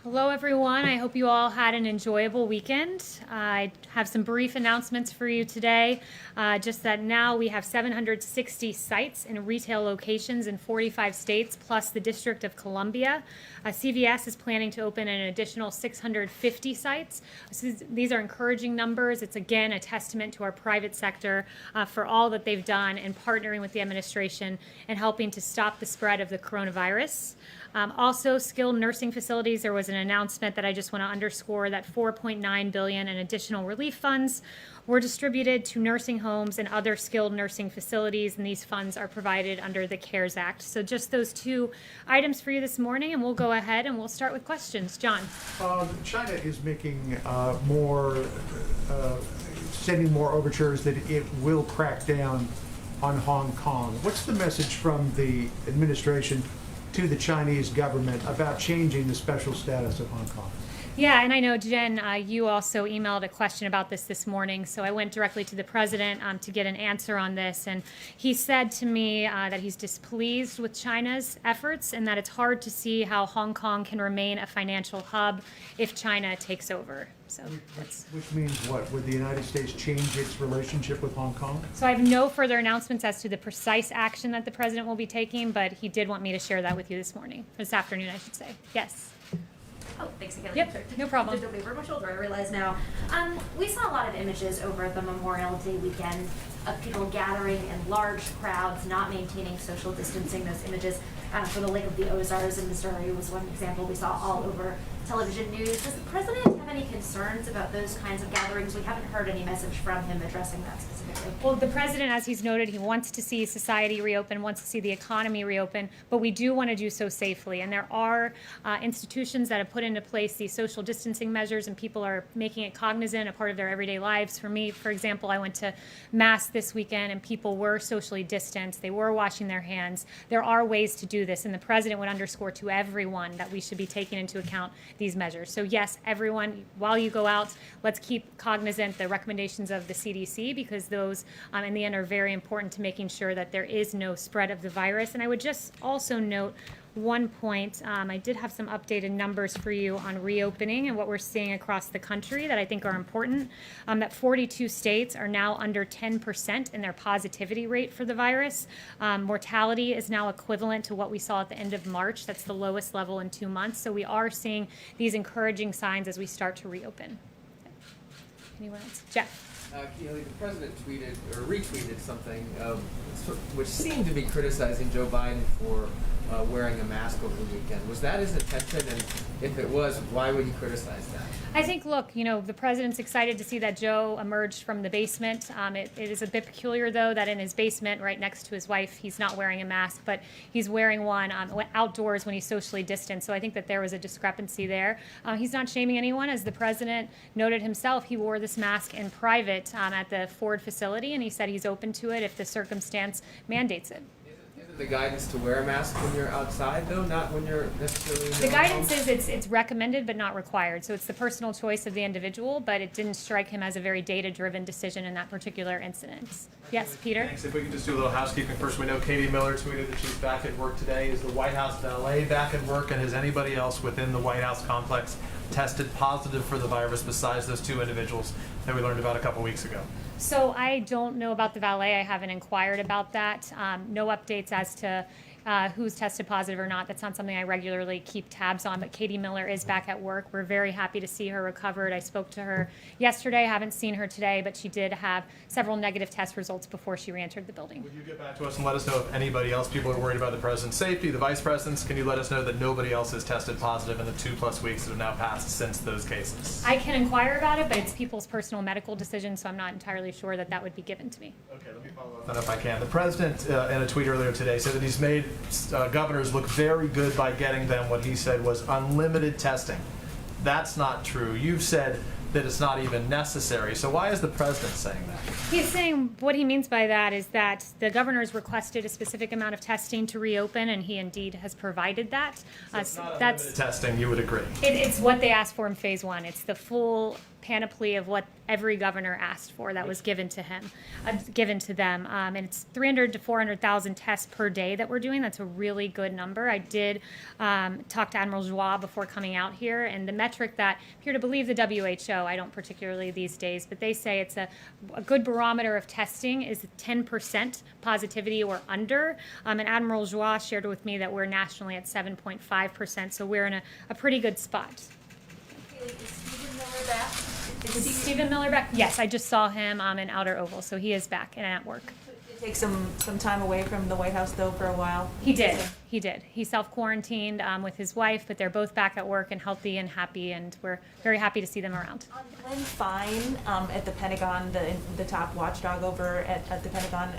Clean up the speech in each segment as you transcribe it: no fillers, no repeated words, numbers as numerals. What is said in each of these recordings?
Hello, everyone. I hope you all had an enjoyable weekend. I have some brief announcements for you today. Just that now we have 760 sites in retail locations in 45 states, plus the District of Columbia. CVS is planning to open an additional 650 sites. These are encouraging numbers. It's, again, a testament to our private sector for all that they've done in partnering with the administration and helping to stop the spread of the coronavirus. Also, skilled nursing facilities, there was an announcement that I just want to underscore that $4.9 billion in additional relief funds were distributed to nursing homes and other skilled nursing facilities, and these funds are provided under the CARES Act. So just those two items for you this morning, and we'll go ahead and we'll start with questions. John. China is making sending more overtures that it will crack down on Hong Kong. What's the message from the administration to the Chinese government about changing the special status of Hong Kong? Yeah, and I know, Jen, you also emailed a question about this morning, so I went directly to the president to get an answer on this, and he said to me that he's displeased with China's efforts and that it's hard to see how Hong Kong can remain a financial hub if China takes over. So which means what? Would the United States change its relationship with Hong Kong? So I have no further announcements as to the precise action that the president will be taking, but he did want me to share that with you this afternoon, I should say. Yes. Oh, thanks again. Yep, no problem. Did over my shoulder, I realize now. We saw a lot of images over the Memorial Day weekend of people gathering in large crowds, not maintaining social distancing. Those images for the Lake of the Ozarks in Missouri was one example we saw all over television news. Does the president have any concerns about those kinds of gatherings? We haven't heard any message from him addressing that specifically. Well, the president, as he's noted, he wants to see society reopen, wants to see the economy reopen, but we do want to do so safely. And there are institutions that have put into place these social distancing measures, and people are making it cognizant, a part of their everyday lives. For me, for example, I went to Mass this weekend, and people were socially distanced. They were washing their hands. There are ways to do this, and the president would underscore to everyone that we should be taking into account these measures. So yes, everyone, while you go out, let's keep cognizant the recommendations of the CDC, because those in the end are very important to making sure that there is no spread of the virus. And I would just also note one point. I did have some updated numbers for you on reopening and what we're seeing across the country that I think are important. That 42 states are now under 10% in their positivity rate for the virus. Mortality is now equivalent to what we saw at the end of March. That's the lowest level in 2 months. So we are seeing these encouraging signs as we start to reopen. Anyone else? Jeff. The president tweeted or retweeted something which seemed to be criticizing Joe Biden for wearing a mask over the weekend. Was that his intention? And if it was, why would he criticize that? I think, look, the president's excited to see that Joe emerged from the basement. It is a bit peculiar, though, that in his basement right next to his wife, he's not wearing a mask, but he's wearing one outdoors when he's socially distanced. So I think that there was a discrepancy there. He's not shaming anyone. As the president noted himself, he wore this mask in private at the Ford facility, and he said he's open to it if the circumstance mandates it. Isn't the guidance to wear a mask when you're outside, though, not when you're necessarily in The guidance is it's recommended but not required. So it's the personal choice of the individual, but it didn't strike him as a very data-driven decision in that particular incident. Yes, Peter? Thanks. If we could just do a little housekeeping first. We know Katie Miller tweeted that she's back at work today. Is the White House valet back at work, and has anybody else within the White House complex tested positive for the virus besides those two individuals that we learned about a couple weeks ago? So I don't know about the valet. I haven't inquired about that. No updates as to who's tested positive or not. That's not something I regularly keep tabs on, but Katie Miller is back at work. We're very happy to see her recovered. I spoke to her yesterday. I haven't seen her today, but she did have several negative test results before she re-entered the building. Would you get back to us and let us know if anybody else, people are worried about the president's safety, the vice president's? Can you let us know that nobody else has tested positive in the 2+ weeks that have now passed since those cases? I can inquire about it, but it's people's personal medical decision, so I'm not entirely sure that would be given to me. Okay, let me follow up on that if I can. The president, in a tweet earlier today, said that he's made governors look very good by getting them what he said was unlimited testing. That's not true. You've said that it's not even necessary. So why is the president saying that? He's saying what he means by that is that the governors requested a specific amount of testing to reopen, and he indeed has provided that. So it's not unlimited testing, you would agree? It's what they asked for in phase one. It's the full panoply of what every governor asked for that was given to him, given to them. And it's 300 to 400,000 tests per day that we're doing. That's a really good number. I did talk to Admiral Joie before coming out here, and the metric that I appear to believe the WHO, I don't particularly these days, but they say it's a good barometer of testing is 10% positivity or under. And Admiral Joie shared with me that we're nationally at 7.5%, so we're in a pretty good spot. Kayleigh, is Stephen Miller back? Is Stephen Miller back? Yes, I just saw him in Outer Oval, so he is back and at work. Did he take some time away from the White House, though, for a while? He did. He did. He self-quarantined with his wife, but they're both back at work and healthy and happy, and we're very happy to see them around. On Glenn Fine at the Pentagon, the top watchdog over at the Pentagon,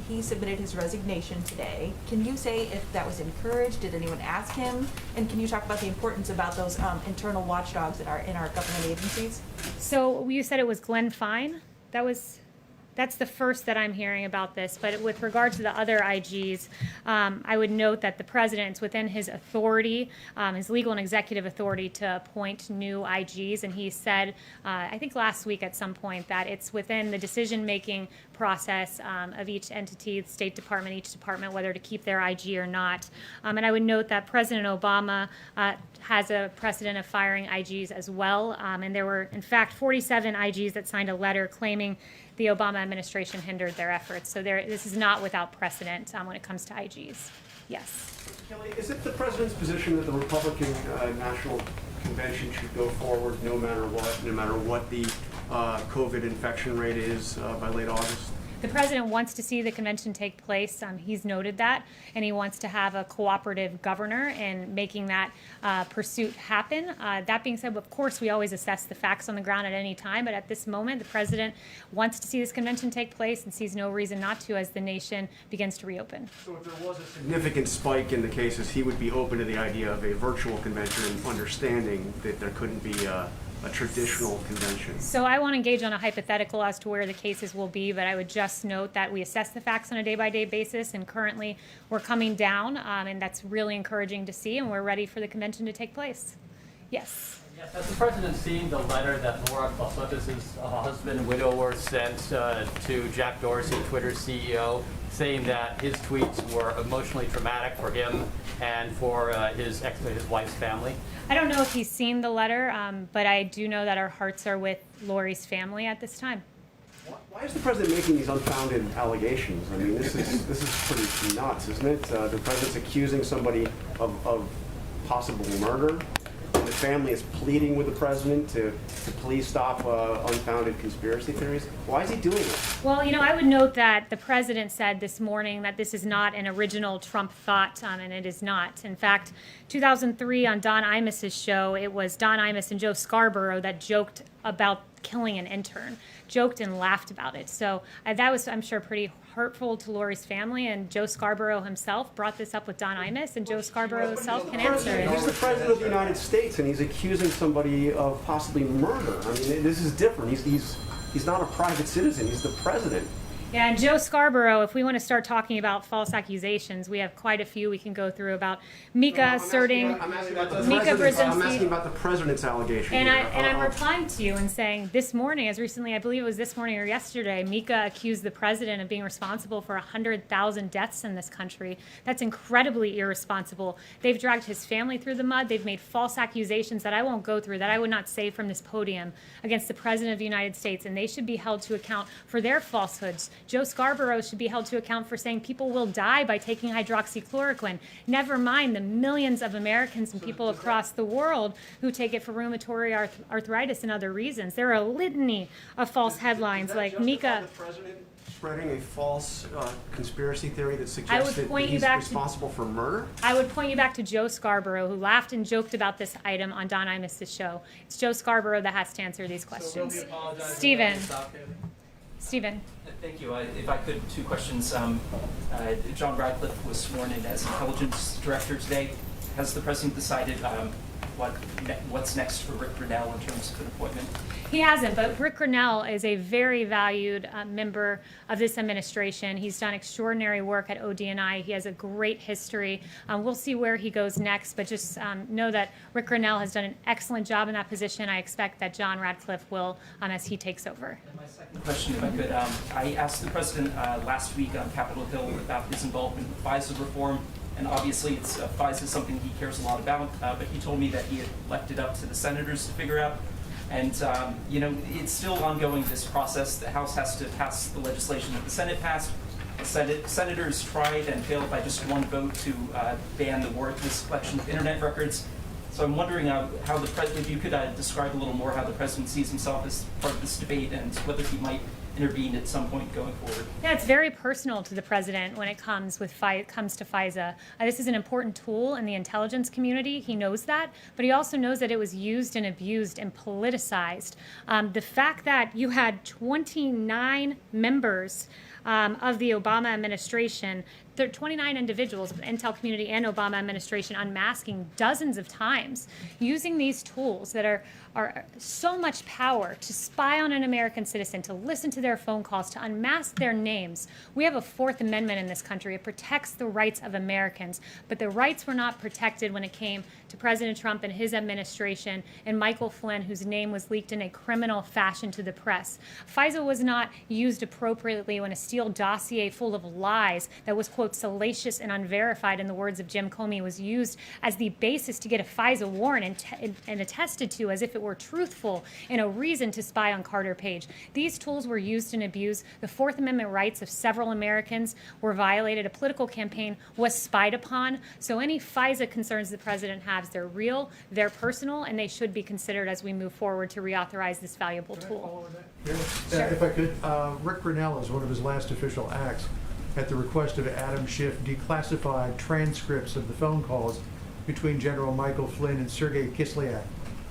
he submitted his resignation today. Can you say if that was encouraged? Did anyone ask him? And can you talk about the importance about those internal watchdogs that are in our government agencies? So you said it was Glenn Fine? That's the first that I'm hearing about this. But with regard to the other IGs, I would note that the president's within his authority, his legal and executive authority to appoint new IGs. And he said, I think last week at some point, that it's within the decision-making process of each entity, the State Department, each department, whether to keep their IG or not. And I would note that President Obama has a precedent of firing IGs as well. And there were, in fact, 47 IGs that signed a letter claiming the Obama administration hindered their efforts. So this is not without precedent when it comes to IGs. Yes. Kayleigh, is it the president's position that the Republican National Convention should go forward no matter what the COVID infection rate is by late August? The president wants to see the convention take place. He's noted that, and he wants to have a cooperative governor in making that pursuit happen. That being said, of course, we always assess the facts on the ground at any time, but at this moment, the president wants to see this convention take place and sees no reason not to as the nation begins to reopen. So if there was a significant spike in the cases, he would be open to the idea of a virtual convention, understanding that there couldn't be a traditional convention. So I won't engage on a hypothetical as to where the cases will be, but I would just note that we assess the facts on a day-by-day basis, and currently we're coming down, and that's really encouraging to see, and we're ready for the convention to take place. Yes. Yes, has the president seen the letter that Laura Klausottis' husband and widower sent to Jack Dorsey, Twitter's CEO, saying that his tweets were emotionally traumatic for him and for his wife's family? I don't know if he's seen the letter, but I do know that our hearts are with Lori's family at this time. Why is the president making these unfounded allegations? I mean, this is pretty nuts, isn't it? The president's accusing somebody of possible murder. And the family is pleading with the president to please stop unfounded conspiracy theories. Why is he doing this? Well, you know, I would note that the president said this morning that this is not an original Trump thought, and it is not. In fact, 2003 on Don Imus's show, it was Don Imus and Joe Scarborough that joked about killing an intern, joked and laughed about it. So that was, I'm sure, pretty hurtful to Lori's family, and Joe Scarborough himself brought this up with Don Imus, and Joe Scarborough himself can answer it. He's the president of the United States, and he's accusing somebody of possibly murder. I mean, this is different. He's not a private citizen. He's the president. Yeah, and Joe Scarborough, if we want to start talking about false accusations, we have quite a few we can go through about Mika asserting, Mika Brzezinski. I'm asking about the president's allegation. And I'm replying to you and saying this morning, as recently, I believe it was this morning or yesterday, Mika accused the president of being responsible for 100,000 deaths in this country. That's incredibly irresponsible. They've dragged his family through the mud. They've made false accusations that I won't go through, that I would not say from this podium, against the president of the United States, and they should be held to account for their falsehoods. Joe Scarborough should be held to account for saying people will die by taking hydroxychloroquine. Never mind the millions of Americans and people across the world who take it for rheumatoid arthritis and other reasons. There are a litany of false headlines like Mika. The president spreading a false conspiracy theory that suggests that he's responsible for murder? I would point you back to Joe Scarborough, who laughed and joked about this item on Don Imus's show. It's Joe Scarborough that has to answer these questions. Stephen. Thank you. If I could, two questions. John Radcliffe was sworn in as intelligence director today. Has the president decided what's next for Rick Grinnell in terms of an appointment? He hasn't, but Rick Grinnell is a very valued member of this administration. He's done extraordinary work at ODNI. He has a great history. We'll see where he goes next, but just know that Rick Grinnell has done an excellent job in that position. I expect that John Radcliffe will as he takes over. And my second question, if I could, I asked the president last week on Capitol Hill about his involvement with FISA reform. And obviously, FISA is something he cares a lot about, but he told me that he had left it up to the senators to figure out. And, it's still ongoing, this process. The House has to pass the legislation that the Senate passed. The senators tried and failed by just one vote to ban the warrantless collection of Internet records. So I'm wondering if you could describe a little more how the president sees himself as part of this debate and whether he might intervene at some point going forward. Yeah, it's very personal to the president when it comes to FISA. This is an important tool in the intelligence community. He knows that, but he also knows that it was used and abused and politicized. The fact that you had 29 members of the Obama administration, there are 29 individuals of the intel community and Obama administration unmasking dozens of times, using these tools that are so much power to spy on an American citizen, to listen to their phone calls, to unmask their names. We have a Fourth Amendment in this country. It protects the rights of Americans, but the rights were not protected when it came to President Trump and his administration and Michael Flynn, whose name was leaked in a criminal fashion to the press. FISA was not used appropriately when a Steele dossier full of lies that was, quote, salacious and unverified, in the words of Jim Comey, was used as the basis to get a FISA warrant and attested to as if it were truthful and a reason to spy on Carter Page. These tools were used and abused. The Fourth Amendment rights of several Americans were violated. A political campaign was spied upon. So any FISA concerns the president has, they're real, they're personal, and they should be considered as we move forward to reauthorize this valuable tool. Sure. If I could, Rick Grinnell, as one of his last official acts, at the request of Adam Schiff, declassified transcripts of the phone calls between General Michael Flynn and Sergei Kislyak.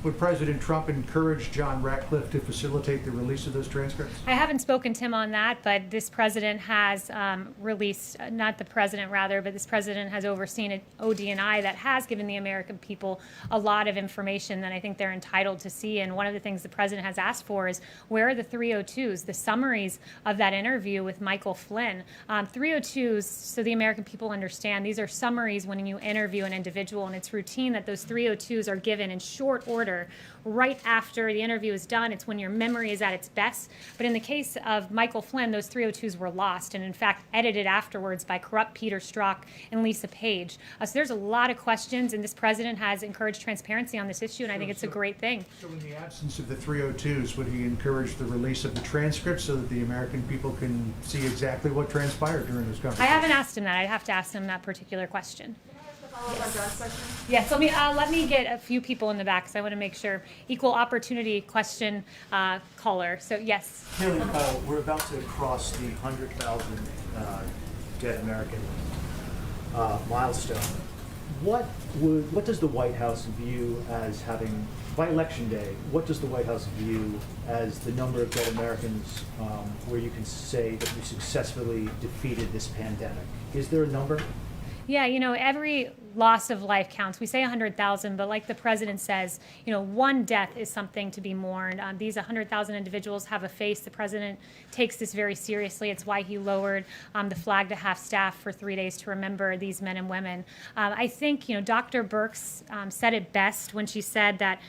Would President Trump encourage John Ratcliffe to facilitate the release of those transcripts? I haven't spoken to him on that, but this president has released, not the president rather, but this president has overseen an ODNI that has given the American people a lot of information that I think they're entitled to see. And one of the things the president has asked for is, where are the 302s, the summaries of that interview with Michael Flynn? 302s, so the American people understand, these are summaries when you interview an individual, and it's routine that those 302s are given in short order right after the interview is done. It's when your memory is at its best. But in the case of Michael Flynn, those 302s were lost and, in fact, edited afterwards by corrupt Peter Strzok and Lisa Page. So there's a lot of questions, and this president has encouraged transparency on this issue, and I think it's a great thing. So in the absence of the 302s, would he encourage the release of the transcripts so that the American people can see exactly what transpired during this conversation? I haven't asked him that. I'd have to ask him that particular question. Follow up on John's question? Yes, let me get a few people in the back, because I want to make sure. Equal opportunity question caller. So, yes. Kayleigh, we're about to cross the 100,000 dead American milestone. What does the White House view as having, by Election Day, what does the White House view as the number of dead Americans where you can say that we successfully defeated this pandemic? Is there a number? Yeah, every loss of life counts. We say 100,000, but like the president says, one death is something to be mourned. These 100,000 individuals have a face. The president takes this very seriously. It's why he lowered the flag to half-staff for 3 days to remember these men and women. I think, Dr. Birx said it best when she said that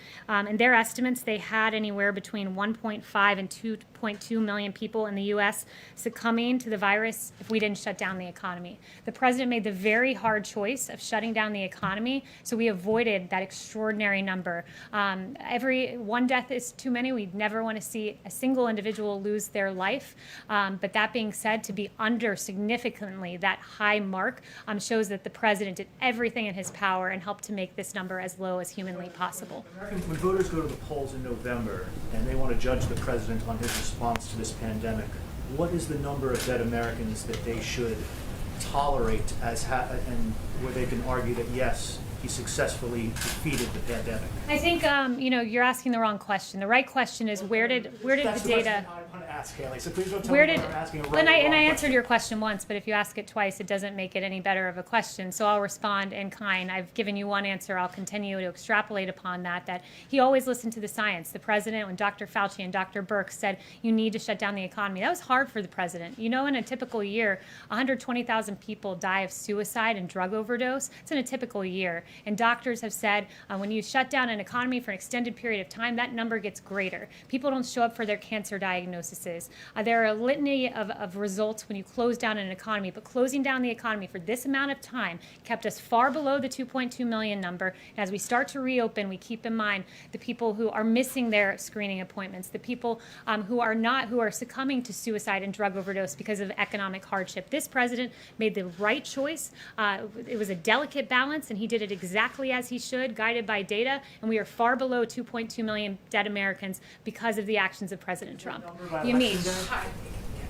in their estimates, they had anywhere between 1.5 and 2.2 million people in the U.S. succumbing to the virus if we didn't shut down the economy. The president made the very hard choice of shutting down the economy, so we avoided that extraordinary number. Every one death is too many. We never want to see a single individual lose their life. But that being said, to be under significantly that high mark shows that the president did everything in his power and helped to make this number as low as humanly possible. When voters go to the polls in November and they want to judge the president on his response to this pandemic, what is the number of dead Americans that they should tolerate and where they can argue that yes, he successfully defeated the pandemic? I think you're asking the wrong question. The right question is where did the data? I want to ask, Kayleigh, so please don't tell Where me did, I'm asking a right and or I wrong answered question. your question once, but if you ask it twice, it doesn't make it any better of a question. So I'll respond in kind. I've given you one answer. I'll continue to extrapolate upon that he always listened to the science. The president, when Dr. Fauci and Dr. Birx said you need to shut down the economy, that was hard for the president. You know, in a typical year, 120,000 people die of suicide and drug overdose. It's in a typical year. And doctors have said when you shut down an economy for an extended period of time, that number gets greater. People don't show up for their cancer diagnoses. There are a litany of results when you close down an economy, but closing down the economy for this amount of time kept us far below the 2.2 million number. And as we start to reopen, we keep in mind the people who are missing their screening appointments, the people who are succumbing to suicide and drug overdose because of economic hardship. This president made the right choice. It was a delicate balance, and he did it exactly as he should, guided by data, and we are far below 2.2 million dead Americans because of the actions of President Trump. You mean?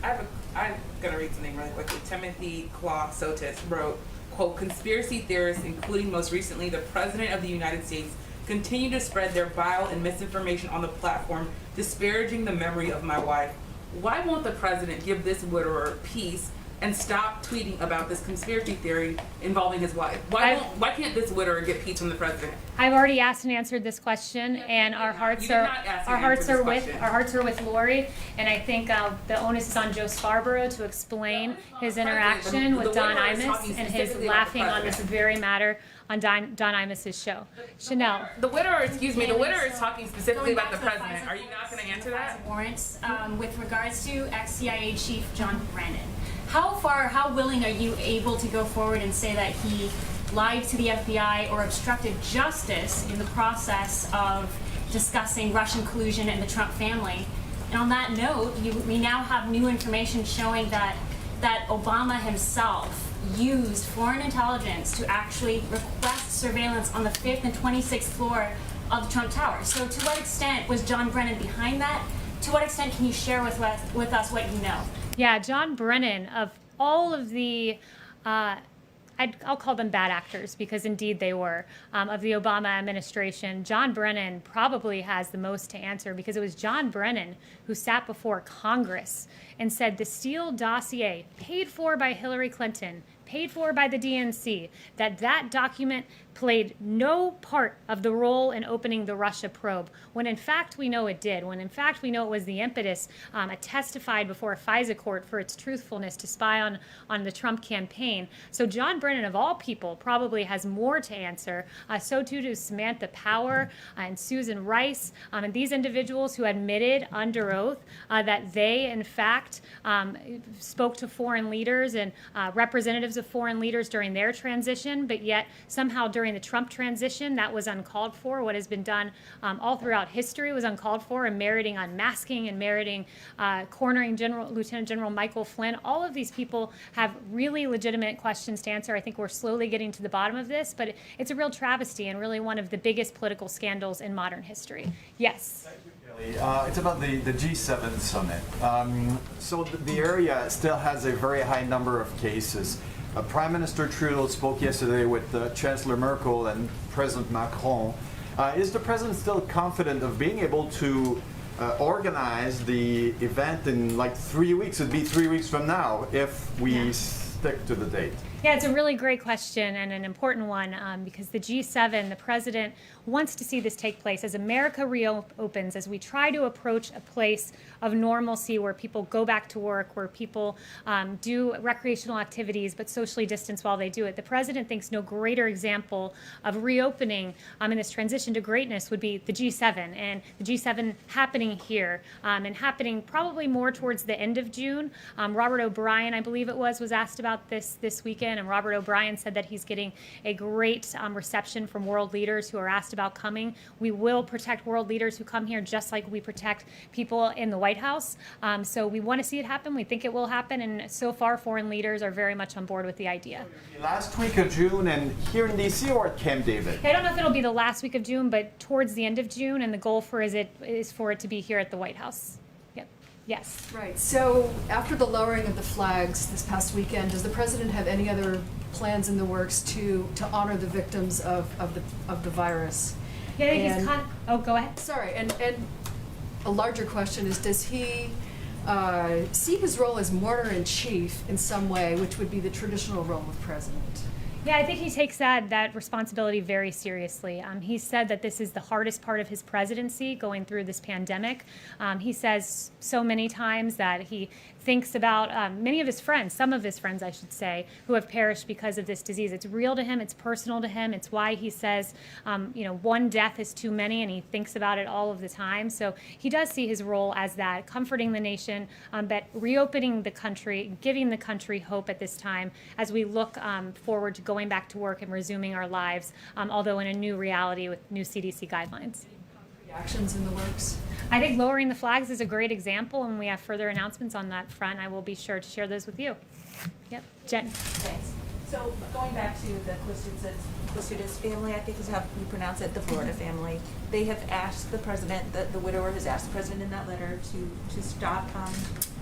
I'm going to read something really quickly. Timothy Claw Sotis wrote, quote, "Conspiracy theorists, including most recently the President of the United States, continue to spread their vile and misinformation on the platform, disparaging the memory of my wife. Why won't the President give this widower peace and stop tweeting about this conspiracy theory involving his wife? Why can't this widower get peace from the President?" I've already asked and answered this question, and our hearts are with Lori, and I think the onus is on Joe Scarborough to explain his interaction with Don Imus and his laughing on this very matter on Don Imus's show. Chanel. The widower is talking specifically about the President. Are you not going to answer that? Warrants with regards to ex-CIA Chief John Brennan. How willing are you able to go forward and say that he lied to the FBI or obstructed justice in the process of discussing Russian collusion and the Trump family? And on that note, we now have new information showing that Obama himself used foreign intelligence to actually request surveillance on the 5th and 26th floor of the Trump Tower. So to what extent was John Brennan behind that? To what extent can you share with us what you know? Yeah, John Brennan, of all of the, I'll call them bad actors because indeed they were, of the Obama administration, John Brennan probably has the most to answer because it was John Brennan who sat before Congress and said the Steele dossier, paid for by Hillary Clinton, paid for by the DNC, that document played no part of the role in opening the Russia probe, when in fact we know it did, when in fact we know it was the impetus testified before a FISA court for its truthfulness to spy on the Trump campaign. So John Brennan, of all people, probably has more to answer. So too do Samantha Power and Susan Rice, and these individuals who admitted under oath that they, in fact, spoke to foreign leaders and representatives of foreign leaders during their transition, but yet somehow during the Trump transition, that was uncalled for. What has been done all throughout history was uncalled for and meriting unmasking and meriting cornering Lieutenant General Michael Flynn. All of these people have really legitimate questions to answer. I think we're slowly getting to the bottom of this, but it's a real travesty and really one of the biggest political scandals in modern history. Yes. It's about the G7 summit. So the area still has a very high number of cases. Prime Minister Trudeau spoke yesterday with Chancellor Merkel and President Macron. Is the president still confident of being able to organize the event in like 3 weeks? It'd be 3 weeks from now if we stick to the date. Yeah, it's a really great question and an important one because the G7, the president wants to see this take place as America reopens, as we try to approach a place of normalcy where people go back to work, where people do recreational activities but socially distance while they do it. The president thinks no greater example of reopening in this transition to greatness would be the G7, and the G7 happening here and happening probably more towards the end of June. Robert O'Brien, I believe it was asked about this weekend, and Robert O'Brien said that he's getting a great reception from world leaders who are asked about coming. We will protect world leaders who come here just like we protect people in the White House. So we want to see it happen. We think it will happen. And so far, foreign leaders are very much on board with the idea. Last week of June and here in D.C. or at Camp David? I don't know if it'll be the last week of June, but towards the end of June. And the goal is for it to be here at the White House. Yep. Yes. Right. So after the lowering of the flags this past weekend, does the president have any other plans in the works to honor the victims of the virus? Yeah, go ahead. Sorry, and a larger question is, does he see his role as mourner-in-chief in some way, which would be the traditional role of president? Yeah, I think he takes that responsibility very seriously. He said that this is the hardest part of his presidency, going through this pandemic. He says so many times that he thinks about many of his friends, some of his friends, I should say, who have perished because of this disease. It's real to him. It's personal to him. It's why he says, one death is too many, and he thinks about it all of the time. So he does see his role as that, comforting the nation, but reopening the country, giving the country hope at this time as we look forward to going back to work and resuming our lives, although in a new reality with new CDC guidelines. Actions in the works? I think lowering the flags is a great example, and we have further announcements on that front. I will be sure to share those with you. Yep, Jen. Thanks. So going back to the Clostudis family, I think is how you pronounce it, the Florida family, they have asked the president, the widower has asked the president in that letter to stop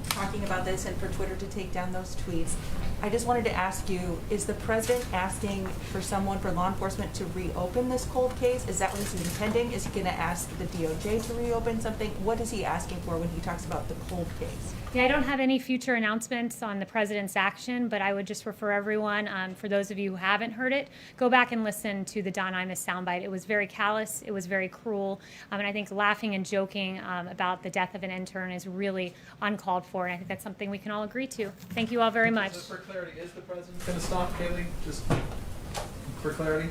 talking about this and for Twitter to take down those tweets. I just wanted to ask you, is the president asking for someone, for law enforcement, to reopen this cold case? Is that what he's intending? Is he going to ask the DOJ to reopen something? What is he asking for when he talks about the cold case? Yeah, I don't have any future announcements on the president's action, but I would just refer everyone, for those of you who haven't heard it, go back and listen to the Don Imus soundbite. It was very callous, it was very cruel, and I think laughing and joking about the death of an intern is really uncalled for, and I think that's something we can all agree to. Thank you all very much. Just for clarity, is the president going to stop, Kayleigh? Just for clarity?